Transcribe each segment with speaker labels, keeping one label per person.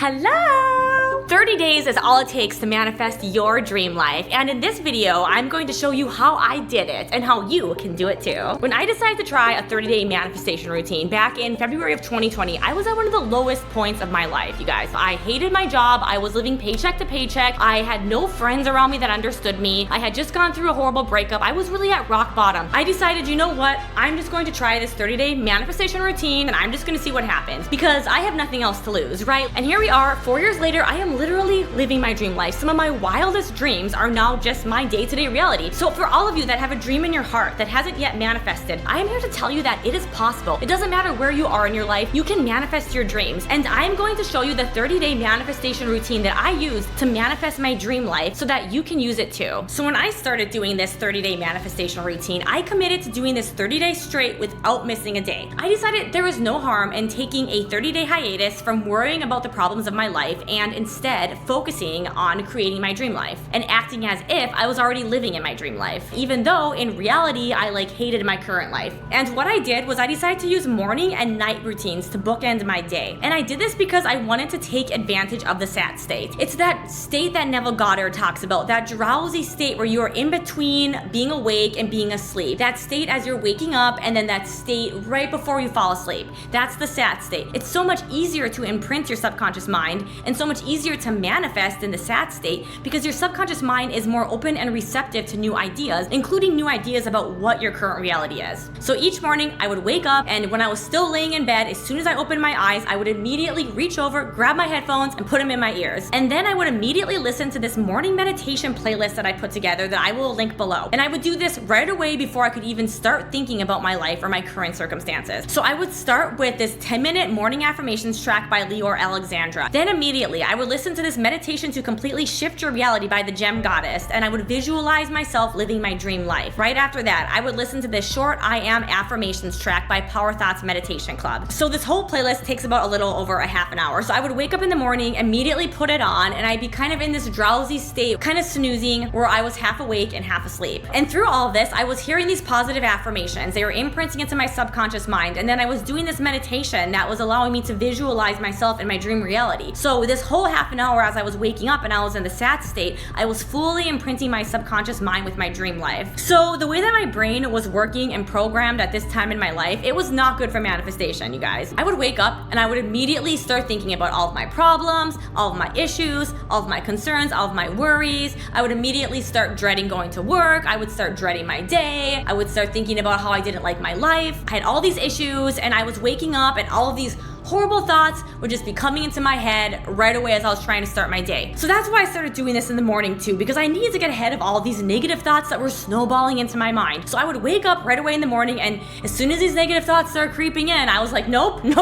Speaker 1: Hello! 30 days is all it takes to manifest your dream life, and in this video, I'm going to show you how I did it and how you can do it too. When I decided to try a 30-day manifestation routine back in February of 2020, I was at one of the lowest points of my life, you guys. I hated my job, I was living paycheck to paycheck, I had no friends around me that understood me, I had just gone through a horrible breakup, I was really at rock bottom. I decided, you know what, I'm just going to try this 30-day manifestation routine and I'm just going to see what happens because I have nothing else to lose, right? And here we are, 4 years later, I am literally living my dream life. Some of my wildest dreams are now just my day-to-day reality. So for all of you that have a dream in your heart that hasn't yet manifested, I am here to tell you that it is possible. It doesn't matter where you are in your life, you can manifest your dreams. And I'm going to show you the 30-day manifestation routine that I use to manifest my dream life so that you can use it too. So when I started doing this 30-day manifestation routine, I committed to doing this 30 days straight without missing a day. I decided there was no harm in taking a 30-day hiatus from worrying about the problems of my life and instead focusing on creating my dream life and acting as if I was already living in my dream life, even though in reality I hated my current life. And what I did was I decided to use morning and night routines to bookend my day. And I did this because I wanted to take advantage of the sat state. It's that state that Neville Goddard talks about, that drowsy state where you are in between being awake and being asleep. That state as you're waking up and then that state right before you fall asleep. That's the sat state. It's so much easier to imprint your subconscious mind and so much easier to manifest in the sat state because your subconscious mind is more open and receptive to new ideas, including new ideas about what your current reality is. So each morning I would wake up, and when I was still laying in bed, as soon as I opened my eyes, I would immediately reach over, grab my headphones and put them in my ears. And then I would immediately listen to this morning meditation playlist that I put together that I will link below. And I would do this right away before I could even start thinking about my life or my current circumstances. So I would start with this 10-minute morning affirmations track by Leor Alexandra. Then immediately I would listen to this meditation to completely shift your reality by the Gem Goddess, and I would visualize myself living my dream life. Right after that, I would listen to this short I Am affirmations track by Power Thoughts Meditation Club. So this whole playlist takes about a little over a half an hour. So I would wake up in the morning, immediately put it on, and I'd be kind of in this drowsy state, kind of snoozing, where I was half awake and half asleep. And through all of this, I was hearing these positive affirmations. They were imprinting into my subconscious mind, and then I was doing this meditation that was allowing me to visualize myself in my dream reality. So this whole half an hour as I was waking up and I was in the sat state, I was fully imprinting my subconscious mind with my dream life. So the way that my brain was working and programmed at this time in my life, it was not good for manifestation, you guys. I would wake up and I would immediately start thinking about all of my problems, all of my issues, all of my concerns, all of my worries. I would immediately start dreading going to work. I would start dreading my day. I would start thinking about how I didn't like my life. I had all these issues and I was waking up and all of these horrible thoughts would just be coming into my head right away as I was trying to start my day. So that's why I started doing this in the morning too, because I needed to get ahead of all these negative thoughts that were snowballing into my mind. So I would wake up right away in the morning, and as soon as these negative thoughts started creeping in, I was like, nope. And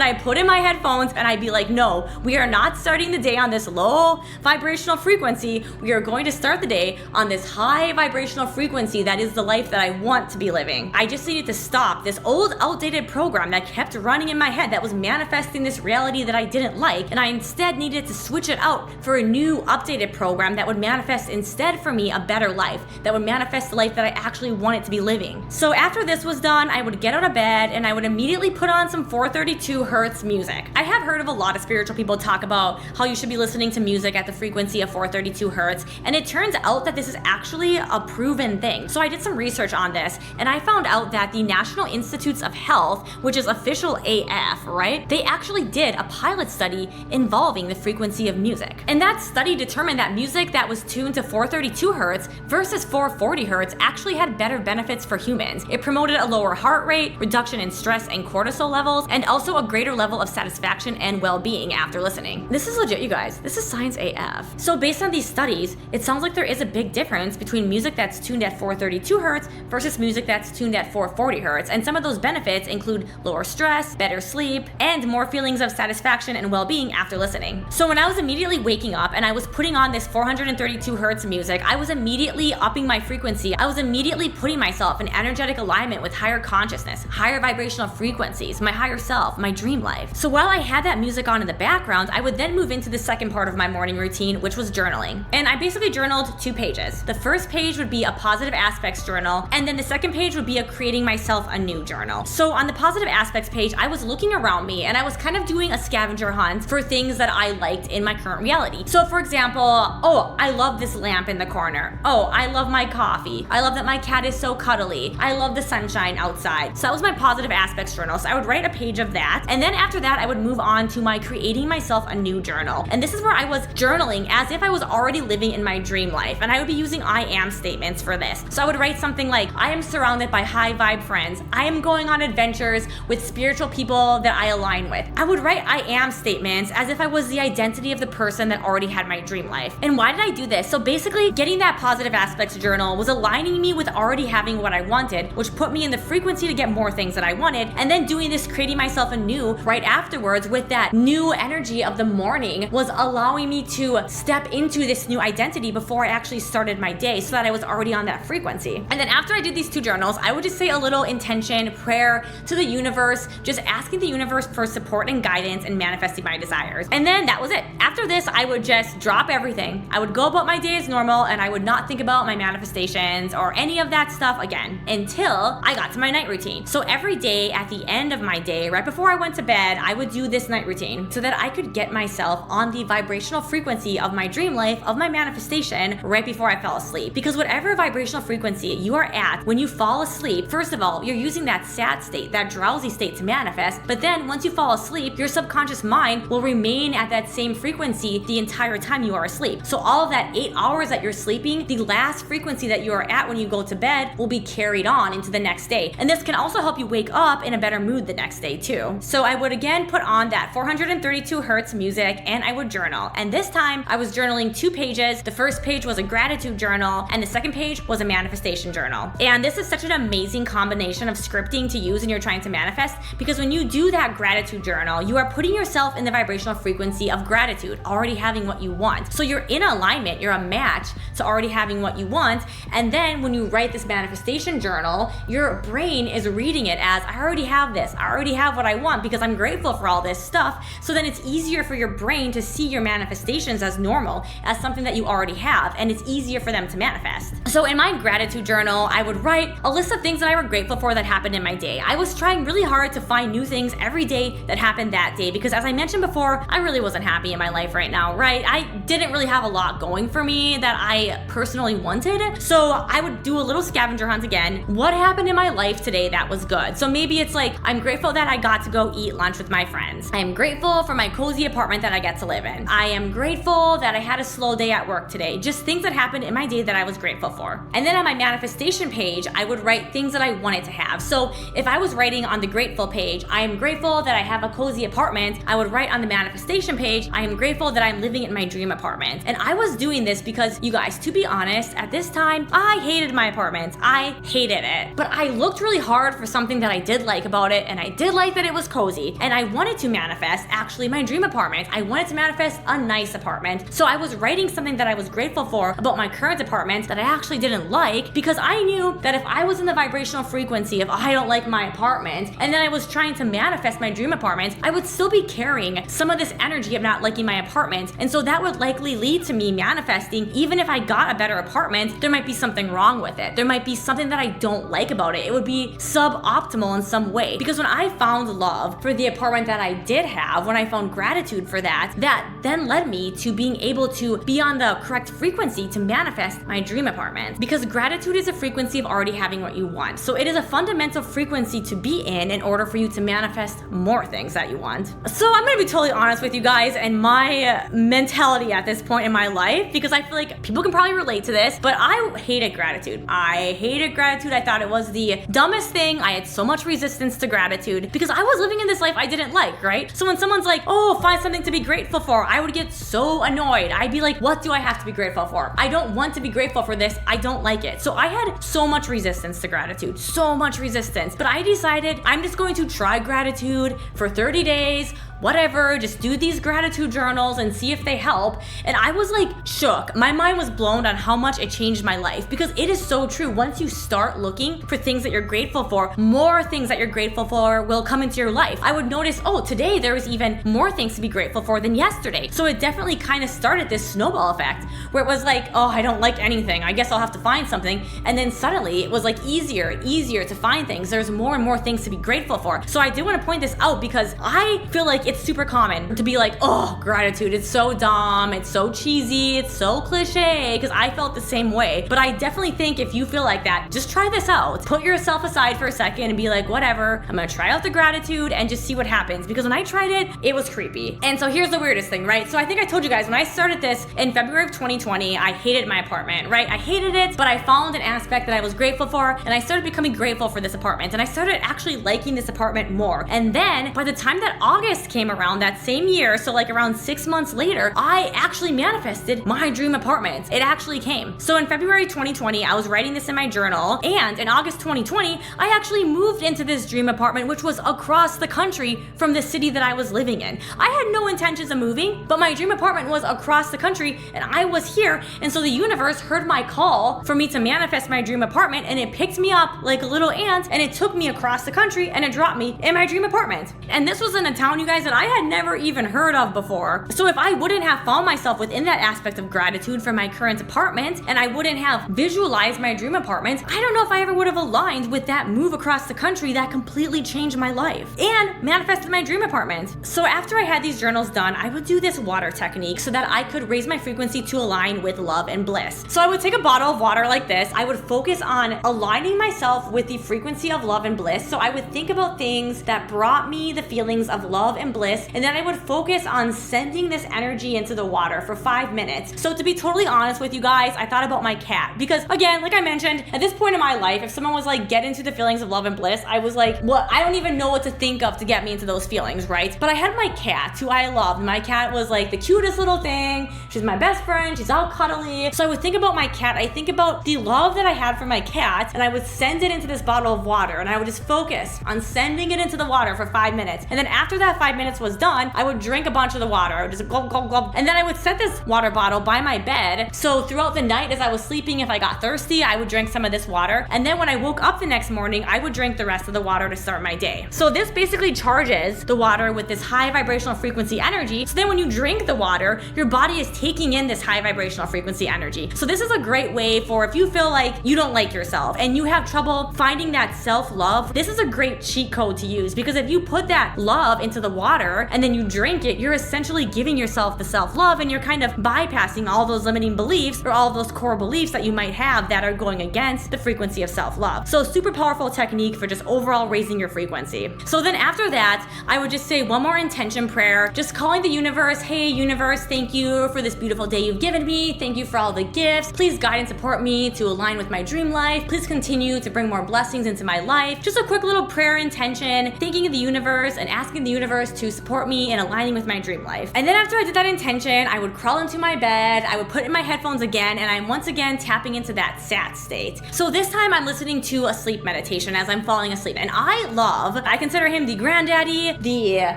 Speaker 1: I put in my headphones and I'd be like, no, we are not starting the day on this low vibrational frequency. We are going to start the day on this high vibrational frequency that is the life that I want to be living. I just needed to stop this old, outdated program that kept running in my head that was manifesting this reality that I didn't like, and I instead needed to switch it out for a new updated program that would manifest instead for me a better life, that would manifest the life that I actually wanted to be living. So after this was done, I would get out of bed and I would immediately put on some 432 hertz music. I have heard of a lot of spiritual people talk about how you should be listening to music at the frequency of 432 hertz, and it turns out that this is actually a proven thing. So I did some research on this and I found out that the National Institutes of Health, which is official AF, right? They actually did a pilot study involving the frequency of music. And that study determined that music that was tuned to 432 hertz versus 440 hertz actually had better benefits for humans. It promoted a lower heart rate, reduction in stress and cortisol levels, and also a greater level of satisfaction and well-being after listening. This is legit, you guys. This is science AF. So based on these studies, it sounds like there is a big difference between music that's tuned at 432 hertz versus music that's tuned at 440 hertz. And some of those benefits include lower stress, better sleep, and more feelings of satisfaction and well-being after listening. So when I was immediately waking up and I was putting on this 432 hertz music, I was immediately upping my frequency. I was immediately putting myself in energetic alignment with higher consciousness, higher vibrational frequencies, my higher self, my dream life. So while I had that music on in the background, I would then move into the second part of my morning routine, which was journaling. And I basically journaled 2 pages. The first page would be a positive aspects journal, and then the second page would be a creating myself a new journal. So on the positive aspects page, I was looking around me and I was kind of doing a scavenger hunt for things that I liked in my current reality. So for example, oh, I love this lamp in the corner. Oh, I love my coffee. I love that my cat is so cuddly. I love the sunshine outside. So that was my positive aspects journal. So I would write a page of that. And then after that, I would move on to my creating myself a new journal. And this is where I was journaling as if I was already living in my dream life. And I would be using I am statements for this. So I would write something like, I am surrounded by high vibe friends. I am going on adventures with spiritual people that I align with. I would write I am statements as if I was the identity of the person that already had my dream life. And why did I do this? So basically, getting that positive aspects journal was aligning me with already having what I wanted, which put me in the frequency to get more things that I wanted. And then doing this, creating myself anew right afterwards with that new energy of the morning was allowing me to step into this new identity before I actually started my day so that I was already on that frequency. And then after I did these two journals, I would just say a little intention, prayer to the universe, just asking the universe for support and guidance and manifesting my desires. And then that was it. After this, I would just drop everything. I would go about my day as normal and I would not think about my manifestations or any of that stuff again until I got to my night routine. So every day at the end of my day, right before I went to bed, I would do this night routine so that I could get myself on the vibrational frequency of my dream life, of my manifestation, right before I fell asleep. Because whatever vibrational frequency you are at when you fall asleep, first of all, you're using that sad state, that drowsy state to manifest. But then once you fall asleep, your subconscious mind will remain at that same frequency the entire time you are asleep. So all of that 8 hours that you're sleeping, the last frequency that you are at when you go to bed will be carried on into the next day. And this can also help you wake up in a better mood the next day too. So I would again put on that 432 hertz music and I would journal. And this time I was journaling 2 pages. The first page was a gratitude journal and the second page was a manifestation journal. And this is such an amazing combination of scripting to use when you're trying to manifest, because when you do that gratitude journal, you are putting yourself in the vibrational frequency of gratitude, already having what you want. So you're in alignment, you're a match to already having what you want. And then when you write this manifestation journal, your brain is reading it as, I already have this, I already have what I want because I'm grateful for all this stuff. So then it's easier for your brain to see your manifestations as normal, as something that you already have, and it's easier for them to manifest. So in my gratitude journal, I would write a list of things that I were grateful for that happened in my day. I was trying really hard to find new things every day that happened that day because, as I mentioned before, I really wasn't happy in my life right now, right? I didn't really have a lot going for me that I personally wanted. So I would do a little scavenger hunt again. What happened in my life today that was good? So maybe it's like, I'm grateful that I got to go eat lunch with my friends. I am grateful for my cozy apartment that I get to live in. I am grateful that I had a slow day at work today. Just things that happened in my day that I was grateful for. And then on my manifestation page, I would write things that I wanted to have. So if I was writing on the grateful page, I am grateful that I have a cozy apartment, I would write on the manifestation page, I am grateful that I'm living in my dream apartment. And I was doing this because, you guys, to be honest, at this time, I hated my apartment. I hated it. But I looked really hard for something that I did like about it, and I did like that it was cozy. And I wanted to manifest actually my dream apartment. I wanted to manifest a nice apartment. So I was writing something that I was grateful for about my current apartment that I actually didn't like, because I knew that if I was in the vibrational frequency of I don't like my apartment, and then I was trying to manifest my dream apartment, I would still be carrying some of this energy of not liking my apartment. And so that would likely lead to me manifesting, even if I got a better apartment, there might be something wrong with it. There might be something that I don't like about it. It would be suboptimal in some way. Because when I found love for the apartment that I did have, when I found gratitude for that, that then led me to being able to be on the correct frequency to manifest my dream apartment. Because gratitude is a frequency of already having what you want. So it is a fundamental frequency to be in order for you to manifest more things that you want. So I'm gonna be totally honest with you guys and my mentality at this point in my life, because I feel like people can probably relate to this, but I hated gratitude. I hated gratitude. I thought it was the dumbest thing. I had so much resistance to gratitude because I was living in this life I didn't like, right? So when someone's like, oh, find something to be grateful for, I would get so annoyed. I'd be like, what do I have to be grateful for? I don't want to be grateful for this. I don't like it. So I had so much resistance to gratitude, so much resistance. But I decided I'm just going to try gratitude for 30 days, whatever, just do these gratitude journals and see if they help. And I was like shook. My mind was blown on how much it changed my life, because it is so true. Once you start looking for things that you're grateful for, more things that you're grateful for will come into your life. I would notice, oh, today there was even more things to be grateful for than yesterday. So it definitely kind of started this snowball effect where it was like, oh, I don't like anything, I guess I'll have to find something. And then suddenly it was like easier to find things. There's more and more things to be grateful for. So I do want to point this out because I feel like it's super common to be like, oh, gratitude, it's so dumb, it's so cheesy, it's so cliche, because I felt the same way. But I definitely think if you feel like that, just try this out. Put yourself aside for a second and be like, whatever, I'm gonna try out the gratitude and just see what happens. Because when I tried it, it was creepy. And so here's the weirdest thing, right? So I think I told you guys when I started this in February of 2020, I hated my apartment, right? I hated it, but I found an aspect that I was grateful for, and I started becoming grateful for this apartment, and I started actually liking this apartment more. And then by the time that August came around that same year, so like around 6 months later, I actually manifested my dream apartment. It actually came. So in February 2020, I was writing this in my journal, and in August 2020, I actually moved into this dream apartment, which was across the country from the city that I was living in. I had no intentions of moving, but my dream apartment was across the country, and I was here. And so the universe heard my call for me to manifest my dream apartment, and it picked me up like a little ant, and it took me across the country, and it dropped me in my dream apartment. And this was in a town, you guys, that I had never even heard of before. So if I wouldn't have found myself within that aspect of gratitude for my current apartment, and I wouldn't have visualized my dream apartment, I don't know if I ever would have aligned with that move across the country that completely changed my life and manifested my dream apartment. So after I had these journals done, I would do this water technique so that I could raise my frequency to align with love and bliss. So I would take a bottle of water like this. I would focus on aligning myself with the frequency of love and bliss. So I would think about things that brought me the feelings of love and bliss, and then I would focus on sending this energy into the water for 5 minutes. So to be totally honest with you guys, I thought about my cat, because again, like I mentioned, at this point in my life, if someone was like, get into the feelings of love and bliss, I was like, what? I don't even know what to think of to get me into those feelings, right? But I had my cat, who I loved. My cat was like the cutest little thing. She's my best friend. She's all cuddly. So I would think about my cat. I think about the love that I had for my cat, and I would send it into this bottle of water, and I would just focus on sending it into the water for 5 minutes. And then after that 5 minutes was done, I would drink a bunch of the water. I would just glug, glug, glug. And then I would set this water bottle by my bed. So throughout the night as I was sleeping, if I got thirsty, I would drink some of this water. And then when I woke up the next morning, I would drink the rest of the water to start my day. So this basically charges the water with this high vibrational frequency energy. So then when you drink the water, your body is taking in this high vibrational frequency energy. So this is a great way for if you feel like you don't like yourself and you have trouble finding that self-love, this is a great cheat code to use, because if you put that love into the water and then you drink it, you're essentially giving yourself the self-love, and you're kind of bypassing all those limiting beliefs or all those core beliefs that you might have that are going against the frequency of self-love. So super powerful technique for just overall raising your frequency. So then after that, I would just say one more intention prayer, just calling the universe, hey universe, thank you for this beautiful day you've given me. Thank you for all the gifts. Please guide and support me to align with my dream life. Please continue to bring more blessings into my life. Just a quick little prayer intention, thanking the universe and asking the universe to support me in aligning with my dream life. And then after I did that intention, I would crawl into my bed, I would put in my headphones again, and I'm once again tapping into that sat state. So this time I'm listening to a sleep meditation as I'm falling asleep. And I consider him the granddaddy, the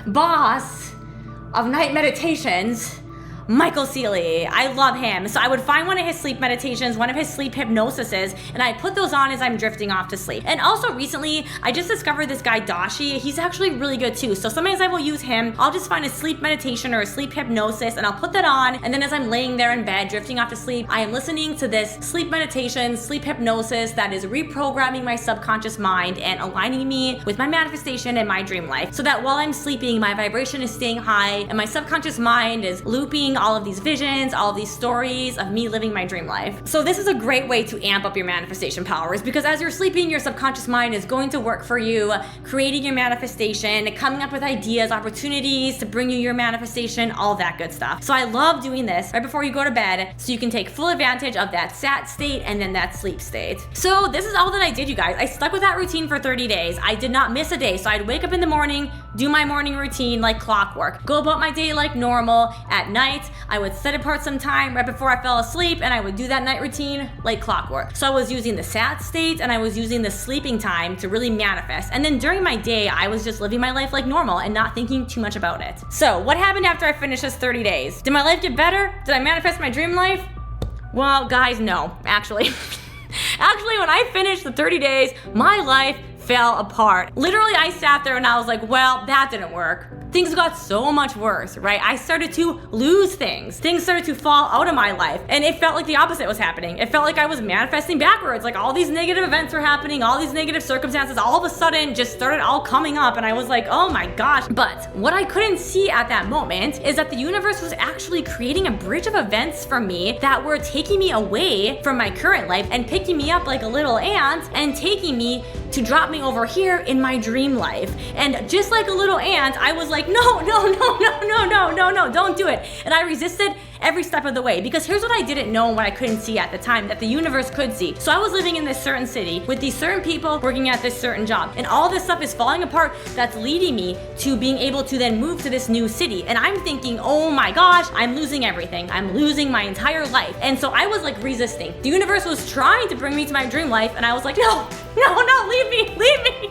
Speaker 1: boss of night meditations, Michael Seeley. I love him. So I would find one of his sleep meditations, one of his sleep hypnosises, and I put those on as I'm drifting off to sleep. And also recently, I just discovered this guy Dashi. He's actually really good too. So sometimes I will use him. I'll just find a sleep meditation or a sleep hypnosis, and I'll put that on. And then as I'm laying there in bed, drifting off to sleep, I am listening to this sleep meditation, sleep hypnosis that is reprogramming my subconscious mind and aligning me with my manifestation and my dream life. So that while I'm sleeping, my vibration is staying high and my subconscious mind is looping all of these visions, all of these stories of me living my dream life. So this is a great way to amp up your manifestation powers, because as you're sleeping, your subconscious mind is going to work for you, creating your manifestation, coming up with ideas, opportunities to bring you your manifestation, all that good stuff. So I love doing this right before you go to bed so you can take full advantage of that sat state and then that sleep state. So this is all that I did, you guys. I stuck with that routine for 30 days. I did not miss a day. So I'd wake up in the morning, do my morning routine like clockwork, go about my day like normal. At night, night. I would set apart some time right before I fell asleep, and I would do that night routine like clockwork. So I was using the sat state and I was using the sleeping time to really manifest. And then during my day, I was just living my life like normal and not thinking too much about it. So what happened after I finished this 30 days? Did my life get better? Did I manifest my dream life? Well, guys, no, actually. Actually, when I finished the 30 days, my life fell apart. Literally, I sat there and I was like, well, that didn't work. Things got so much worse, right? I started to lose things. Things started to fall out of my life. And it felt like the opposite was happening. It felt like I was manifesting backwards. Like all these negative events were happening, all these negative circumstances all of a sudden just started all coming up. And I was like, oh my gosh. But what I couldn't see at that moment is that the universe was actually creating a bridge of events for me that were taking me away from my current life and picking me up like a little ant and taking me to drop me over here in my dream life. And just like a little ant, I was like, no, don't do it. And I resisted every step of the way, because here's what I didn't know and what I couldn't see at the time that the universe could see. So I was living in this certain city with these certain people working at this certain job, and all this stuff is falling apart that's leading me to being able to then move to this new city. And I'm thinking, oh my gosh, I'm losing everything. I'm losing my entire life. And so I was like resisting. The universe was trying to bring me to my dream life, and I was like, no, leave me. Leave me.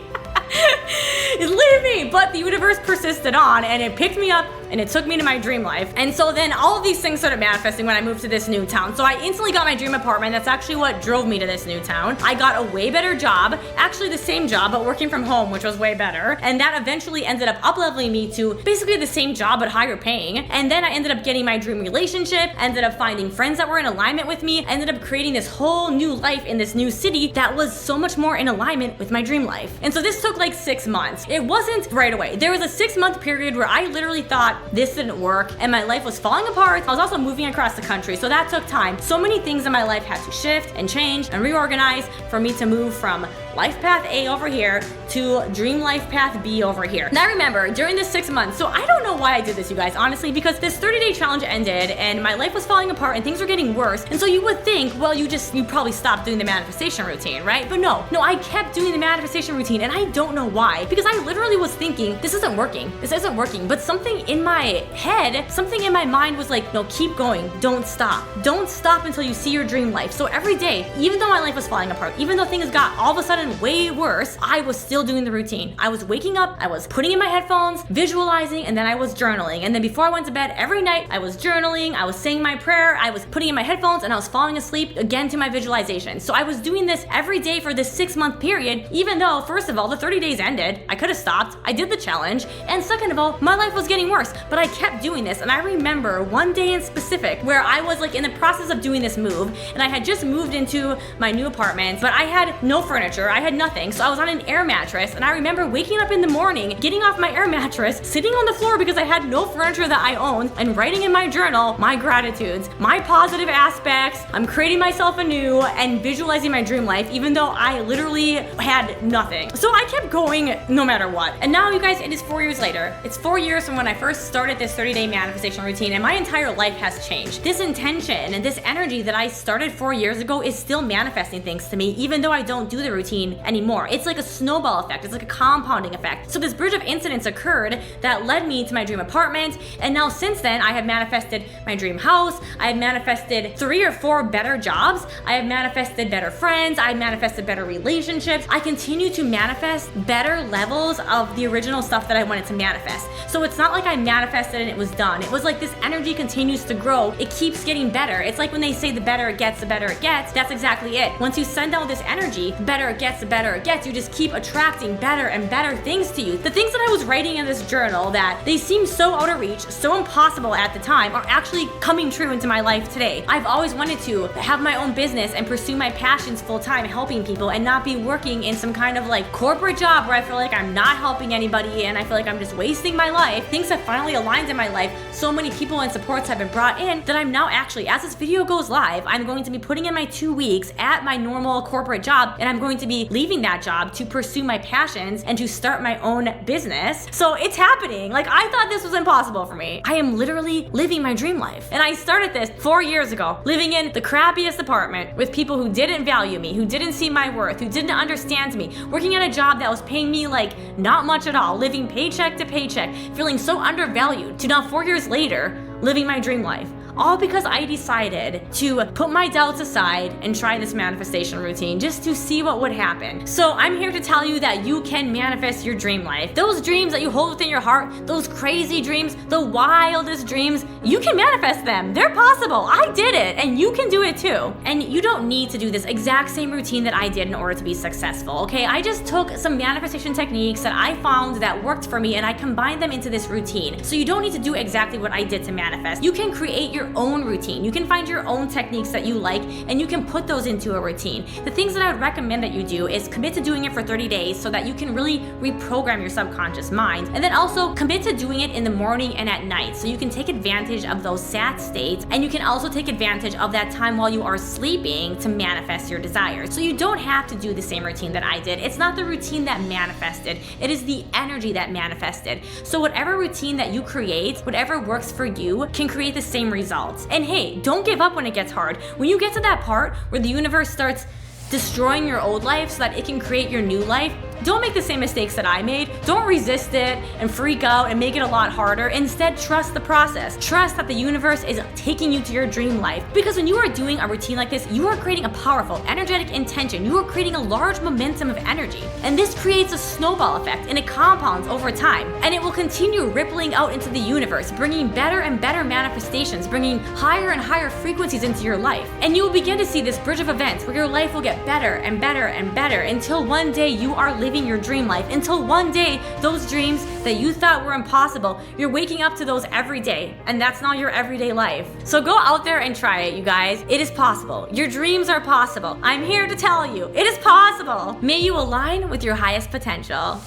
Speaker 1: But the universe persisted on, and it picked me up and it took me to my dream life. And so then all of these things started manifesting when I moved to this new town. So I instantly got my dream apartment. That's actually what drove me to this new town. I got a way better job, actually the same job, but working from home, which was way better. And that eventually ended up up-leveling me to basically the same job, but higher paying. And then I ended up getting my dream relationship, ended up finding friends that were in alignment with me, ended up creating this whole new life in this new city that was so much more in alignment with my dream life. And so this took like 6 months. It wasn't right away. There was a 6-month period where I literally thought this didn't work and my life was falling apart. I was also moving across the country, so that took time. So many things in my life had to shift and change and reorganize for me to move from life path A over here to dream life path B over here. And I remember during this 6 months, so I don't know why I did this, you guys, honestly, because this 30-day challenge ended and my life was falling apart and things were getting worse. And so you would think, well, you probably stopped doing the manifestation routine, right? But no, I kept doing the manifestation routine, and I don't know why, because I literally was thinking, this isn't working. But something in my head, something in my mind was like, no, keep going. Don't stop until you see your dream life. So every day, even though my life was falling apart, even though things got all of a sudden way worse, I was still doing the routine. I was waking up, I was putting in my headphones, visualizing, and then I was journaling. And then before I went to bed every night, I was journaling, I was saying my prayer, I was putting in my headphones, and I was falling asleep again to my visualization. So I was doing this every day for this 6-month period, even though, first of all, the 30 days ended. I could have stopped. I did the challenge. And second of all, my life was getting worse, but I kept doing this. And I remember one day in specific where I was like in the process of doing this move, and I had just moved into my new apartment, but I had no furniture. I had nothing. So I was on an air mattress, and I remember waking up in the morning, getting off my air mattress, sitting on the floor because I had no furniture that I owned, and writing in my journal my gratitudes, my positive aspects. I'm creating myself anew and visualizing my dream life, even though I literally had nothing. So I kept going no matter what. And now, you guys, it is 4 years later. It's 4 years from when I first started this 30-day manifestation routine, and my entire life has changed. This intention and this energy that I started 4 years ago is still manifesting things to me, even though I don't do the routine anymore. It's like a snowball effect. It's like a compounding effect. So this bridge of incidents occurred that led me to my dream apartment, and now since then I have manifested my dream house. I have manifested 3 or 4 better jobs. I have manifested better friends. I have manifested better relationships. I continue to manifest better levels of the original stuff that I wanted to manifest. So it's not like I manifested and it was done. It was like this energy continues to grow. It keeps getting better. It's like when they say the better it gets, the better it gets. That's exactly it. Once you send out this energy, the better it gets, the better it gets. You just keep attracting better and better things to you. The things that I was writing in this journal that they seem so out of reach, so impossible at the time, are actually coming true into my life today. I've always wanted to have my own business and pursue my passions full time, helping people, and not be working in some kind of like corporate job where I feel like I'm not helping anybody and I feel like I'm just wasting my life. Things have finally aligned in my life. So many people and supports have been brought in that I'm now actually, as this video goes live, I'm going to be putting in my 2 weeks at my normal corporate job, and I'm going to be be leaving that job to pursue my passions and to start my own business. So it's happening. Like, I thought this was impossible for me. I am literally living my dream life. And I started this 4 years ago, living in the crappiest apartment with people who didn't value me, who didn't see my worth, who didn't understand me, working at a job that was paying me like not much at all, living paycheck to paycheck, feeling so undervalued, to now 4 years later, living my dream life. All because I decided to put my doubts aside and try this manifestation routine just to see what would happen. So I'm here to tell you that you can manifest your dream life. Those dreams that you hold within your heart, those crazy dreams, the wildest dreams, you can manifest them. They're possible. I did it, and you can do it too. And you don't need to do this exact same routine that I did in order to be successful, okay? I just took some manifestation techniques that I found that worked for me and I combined them into this routine. So you don't need to do exactly what I did to manifest. You can create your own routine. You can find your own techniques that you like and you can put those into a routine. The things that I would recommend that you do is commit to doing it for 30 days so that you can really reprogram your subconscious mind, and then also commit to doing it in the morning and at night so you can take advantage of those sad states, and you can also take advantage of that time while you are sleeping to manifest your desires. So you don't have to do the same routine that I did. It's not the routine that manifested, it is the energy that manifested. So whatever routine that you create, whatever works for you, can create the same results. And hey, don't give up when it gets hard. When you get to that part where the universe starts destroying your old life so that it can create your new life, don't make the same mistakes that I made. Don't resist it and freak out and make it a lot harder. Instead, trust the process. Trust that the universe is taking you to your dream life. Because when you are doing a routine like this, you are creating a powerful, energetic intention. You are creating a large momentum of energy. And this creates a snowball effect, and it compounds over time. And it will continue rippling out into the universe, bringing better and better manifestations, bringing higher and higher frequencies into your life. And you will begin to see this bridge of events where your life will get better and better and better until one day you are living your dream life, until one day those dreams that you thought were impossible, you're waking up to those every day, and that's not your everyday life. So go out there and try it, you guys. It is possible. Your dreams are possible. I'm here to tell you, it is possible. May you align with your highest potential.